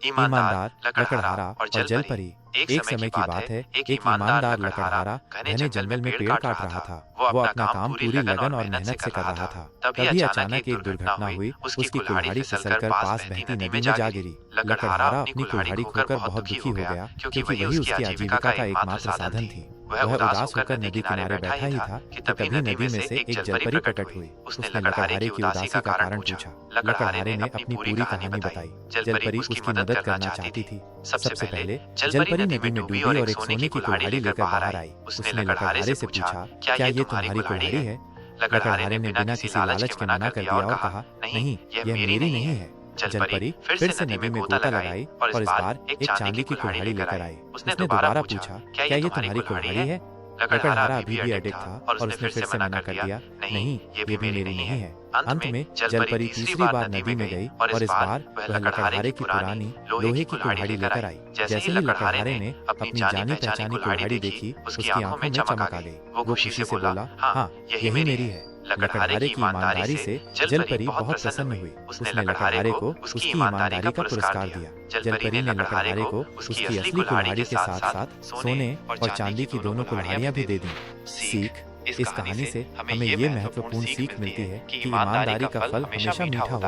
ईमानदार, लकड़हारा और जलपरी। एक समय की बात है, एक ईमानदार लकड़हारा घने जंगल में पेड़ काट रहा था। वो अपना काम पूरी लगन और मेहनत से कर रहा था। तभी अचानक एक दुर्घटना हुई। उसकी कुल्हाड़ी फिसलकर पास बहती नदी में जा गिरी। लकड़हारा अपनी कुल्हाड़ी खोकर बहुत दुखी हो गया, क्योंकि वही उसकी आजीविका का एकमात्र साधन थी। वह उदास होकर नदी किनारे बैठा ही था कि तभी नदी में से एक जलपरी प्रकट हुई। उसने लकड़हारे की उदासी का कारण पूछा। लकड़हारे ने अपनी पूरी कहानी बताई। जलपरी उसकी मदद करना चाहती थी। सबसे पहले जलपरी नदी में डूबी और एक सोने की कुल्हाड़ी लेकर बाहर आई। उसने लकड़हारे से पूछा, क्या ये तुम्हारी कुल्हाड़ी है? लकड़हारे ने बिना किसी लालच के मना कर दिया और कहा, नहीं, यह मेरी नहीं है। जलपरी फिर से नदी में गोता लगाई और इस बार एक चांदी की कुल्हाड़ी लेकर आई। उसने दोबारा पूछा, क्या ये तुम्हारी कुल्हाड़ी है? लकड़हारा अभी भी अडिग था और उसने फिर से मना कर दिया, नहीं, ये भी मेरी नहीं है। अंत में जलपरी तीसरी बार नदी में गई और इस बार वह लकड़हारे की पुरानी लोहे की कुल्हाड़ी लेकर आई। जैसे ही लकड़हारे ने अपनी जानी पहचानी कुल्हाड़ी देखी, उसकी आंखों में चमक आ गई। वो खुशी से बोला, हाँ, यही मेरी है। लकड़हारे की ईमानदारी से जलपरी बहुत प्रसन्न हुई। उसने लकड़हारे को उसकी ईमानदारी का पुरस्कार दिया। जलपरी ने लकड़हारे को उसकी असली कुल्हाड़ी के साथ साथ सोने और चांदी की दोनों कुल्हाड़ियां भी दे दी। सीख: इस कहानी से हमें ये महत्वपूर्ण सीख मिलती है कि ईमानदारी का फल हमेशा मीठा होता है।